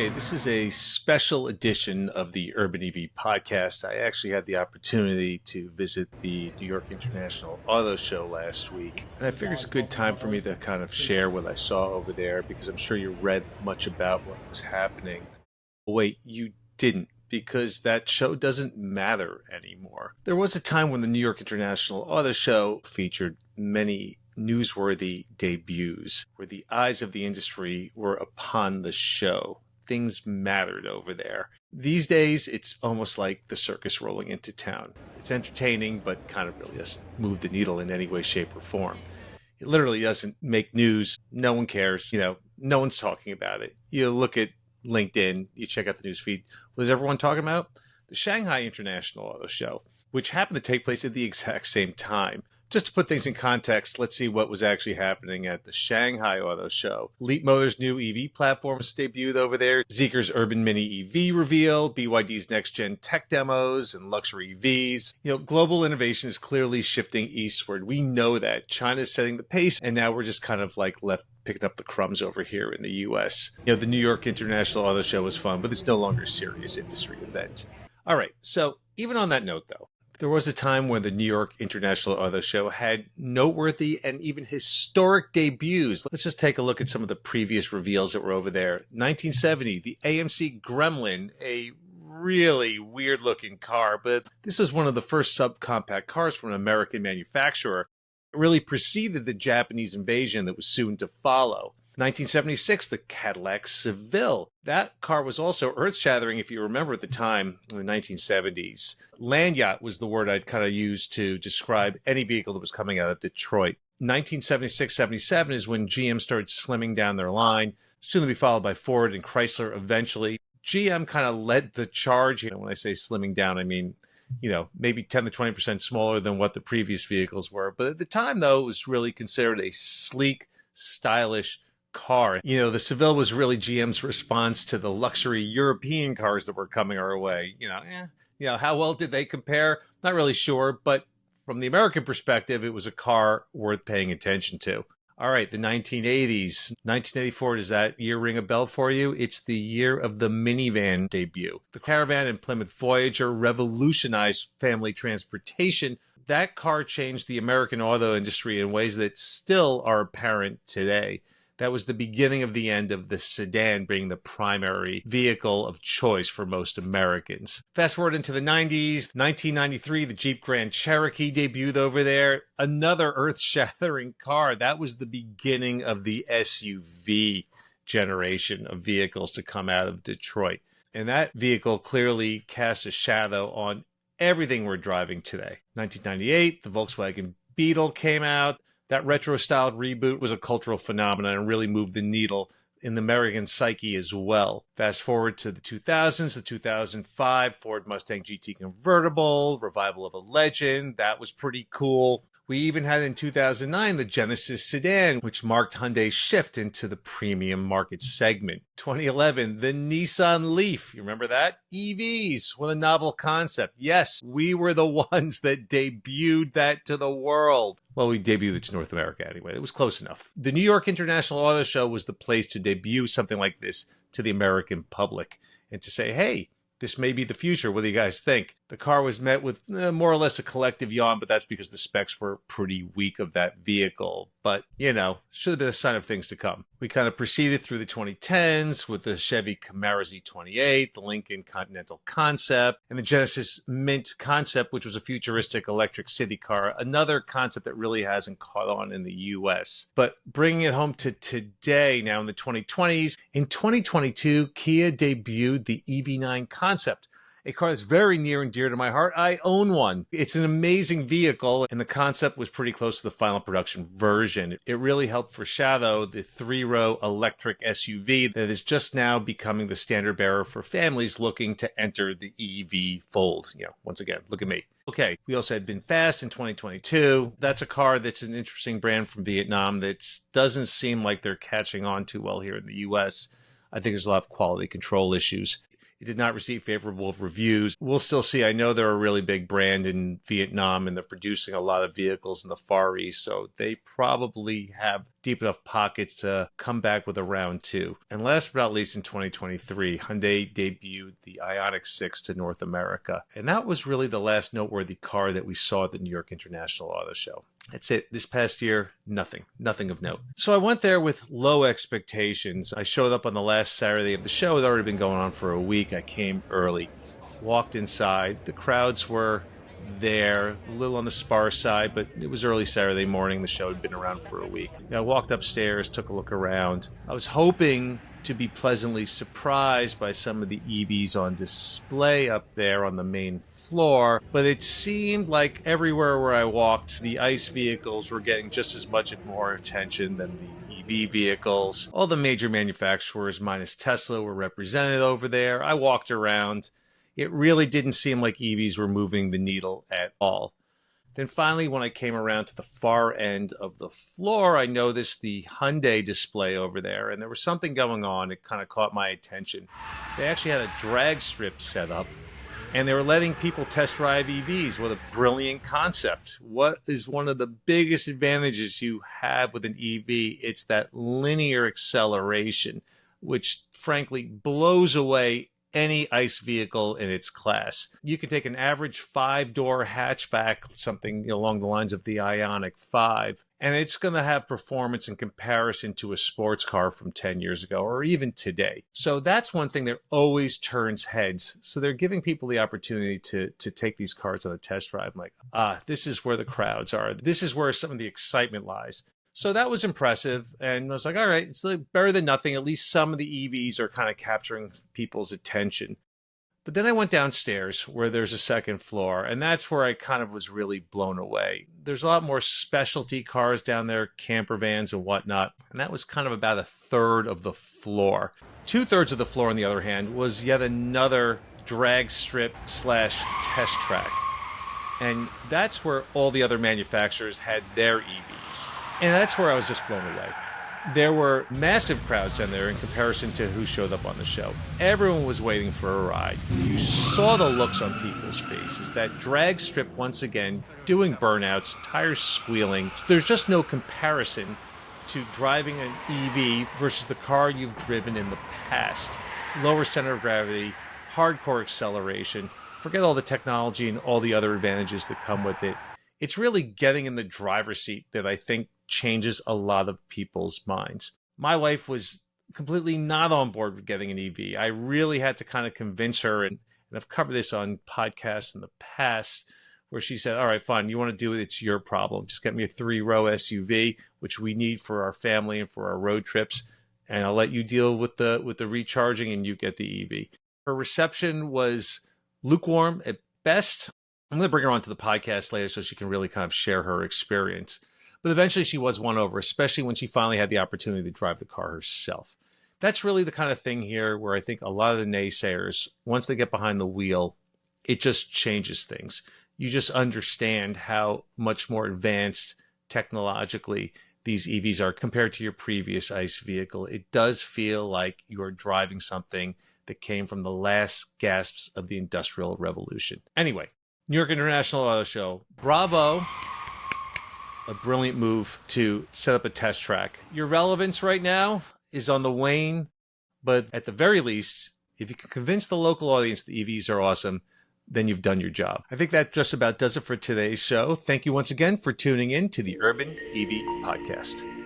Okay, this is a special edition of the Urban EV podcast. I actually had the opportunity to visit the New York International Auto Show last week, and I figured it's a good time for me to kind of share what I saw over there because I'm sure you read much about what was happening. Wait, you didn't, because that show doesn't matter anymore. There was a time when the New York International Auto Show featured many newsworthy debuts where the eyes of the industry were upon the show. Things mattered over there. These days, it's almost like the circus rolling into town. It's entertaining, but kind of really doesn't move the needle in any way, shape, or form. It literally doesn't make news. No one cares. No one's talking about it. You look at LinkedIn, you check out the news feed. What is everyone talking about? The Shanghai International Auto Show, which happened to take place at the exact same time. Just to put things in context, let's see what was actually happening at the Shanghai Auto Show. Leap Motors' new EV platforms debuted over there. Zeekr's Urban Mini EV reveal, BYD's next-gen tech demos, and luxury EVs. Global innovation is clearly shifting eastward. We know that. China's setting the pace, and now we're just kind of like left picking up the crumbs over here in the U.S. The New York International Auto Show was fun, but it's no longer a serious industry event. All right, so even on that note, though, there was a time when the New York International Auto Show had noteworthy and even historic debuts. Let's just take a look at some of the previous reveals that were over there. 1970, the AMC Gremlin, a really weird-looking car, but this was one of the first subcompact cars from an American manufacturer. It really preceded the Japanese invasion that was soon to follow. 1976, the Cadillac Seville. That car was also earth-shattering, if you remember at the time, in the 1970s. Land yacht was the word I'd kind of use to describe any vehicle that was coming out of Detroit. 1976-77 is when GM started slimming down their line, soon to be followed by Ford and Chrysler eventually. GM kind of led the charge. When I say slimming down, I mean, maybe 10 to 20% smaller than what the previous vehicles were. But at the time, though, it was really considered a sleek, stylish car. The Seville was really GM's response to the luxury European cars that were coming our way. How well did they compare? Not really sure, but from the American perspective, it was a car worth paying attention to. All right, the 1980s. 1984, does that year ring a bell for you? It's the year of the minivan debut. The Caravan and Plymouth Voyager revolutionized family transportation. That car changed the American auto industry in ways that still are apparent today. That was the beginning of the end of the sedan being the primary vehicle of choice for most Americans. Fast forward into the 90s, 1993, the Jeep Grand Cherokee debuted over there. Another earth-shattering car. That was the beginning of the SUV generation of vehicles to come out of Detroit. And that vehicle clearly cast a shadow on everything we're driving today. 1998, the Volkswagen Beetle came out. That retro-styled reboot was a cultural phenomenon and really moved the needle in the American psyche as well. Fast forward to the 2000s, the 2005 Ford Mustang GT convertible, revival of a legend. That was pretty cool. We even had in 2009 the Genesis sedan, which marked Hyundai's shift into the premium market segment. 2011, the Nissan Leaf. You remember that? EVs with a novel concept. Yes, we were the ones that debuted that to the world. Well, we debuted it to North America anyway. It was close enough. The New York International Auto Show was the place to debut something like this to the American public and to say, hey, this may be the future. What do you guys think? The car was met with more or less a collective yawn, but that's because the specs were pretty weak of that vehicle. But, should have been a sign of things to come. We kind of proceeded through the 2010s with the Chevy Camaro Z28, the Lincoln Continental Concept, and the Genesis Mint Concept, which was a futuristic electric city car, another concept that really hasn't caught on in the U.S. But bringing it home to today, now in the 2020s, in 2022, Kia debuted the EV9 concept. A car that's very near and dear to my heart. I own one. It's an amazing vehicle, and the concept was pretty close to the final production version. It really helped foreshadow the three-row electric SUV that is just now becoming the standard bearer for families looking to enter the EV fold. Once again, look at me. Okay, we also had VinFast in 2022. That's a car that's an interesting brand from Vietnam that doesn't seem like they're catching on too well here in the U.S. I think there's a lot of quality control issues. It did not receive favorable reviews. We'll still see. I know they're a really big brand in Vietnam, and they're producing a lot of vehicles in the Far East, so they probably have deep enough pockets to come back with a round two. And last but not least, in 2023, Hyundai debuted the Ioniq 6 to North America. And that was really the last noteworthy car that we saw at the New York International Auto Show. That's it. This past year, nothing of note. So I went there with low expectations. I showed up on the last Saturday of the show. It had already been going on for a week. I came early, walked inside. The crowds were there, a little on the sparse side, but it was early Saturday morning. The show had been around for a week. I walked upstairs, took a look around. I was hoping to be pleasantly surprised by some of the EVs on display up there on the main floor, but it seemed like everywhere where I walked, the ICE vehicles were getting just as much if more attention than the EV vehicles. All the major manufacturers, minus Tesla, were represented over there. I walked around. It really didn't seem like EVs were moving the needle at all. Then finally, when I came around to the far end of the floor, I noticed the Hyundai display over there, and there was something going on. It kind of caught my attention. They actually had a drag strip set up, and they were letting people test drive EVs. What a brilliant concept. What is one of the biggest advantages you have with an EV? It's that linear acceleration, which frankly blows away any ICE vehicle in its class. You can take an average 5-door hatchback, something along the lines of the Ioniq 5, and it's going to have performance in comparison to a sports car from 10 years ago or even today. So that's one thing that always turns heads. So they're giving people the opportunity to take these cars on a test drive. I'm like, this is where the crowds are. This is where some of the excitement lies. So that was impressive, and I was like, all right, it's better than nothing. At least some of the EVs are kind of capturing people's attention. But then I went downstairs where there's a second floor, and that's where I kind of was really blown away. There's a lot more specialty cars down there, camper vans and whatnot, and that was kind of about a third of the floor. 2/3 of the floor, on the other hand, was yet another drag strip / test track. And that's where all the other manufacturers had their EVs. And that's where I was just blown away. There were massive crowds down there in comparison to who showed up on the show. Everyone was waiting for a ride. You saw the looks on people's faces. That drag strip, once again, doing burnouts, tires squealing. There's just no comparison to driving an EV versus the car you've driven in the past. Lower center of gravity, hardcore acceleration. Forget all the technology and all the other advantages that come with it. It's really getting in the driver's seat that I think changes a lot of people's minds. My wife was completely not on board with getting an EV. I really had to kind of convince her, and I've covered this on podcasts in the past, where she said, all right, fine, you want to do it, it's your problem. Just get me a 3-row SUV, which we need for our family and for our road trips, and I'll let you deal with the recharging and you get the EV. Her reception was lukewarm at best. I'm going to bring her onto the podcast later so she can really kind of share her experience. But eventually she was won over, especially when she finally had the opportunity to drive the car herself. That's really the kind of thing here where I think a lot of the naysayers, once they get behind the wheel, it just changes things. You just understand how much more advanced technologically these EVs are compared to your previous ICE vehicle. It does feel like you're driving something that came from the last gasps of the Industrial Revolution. Anyway, New York International Auto Show. Bravo. A brilliant move to set up a test track. Your relevance right now is on the wane, but at the very least, if you can convince the local audience the EVs are awesome, then you've done your job. I think that just about does it for today's show. Thank you once again for tuning in to the Urban EV Podcast.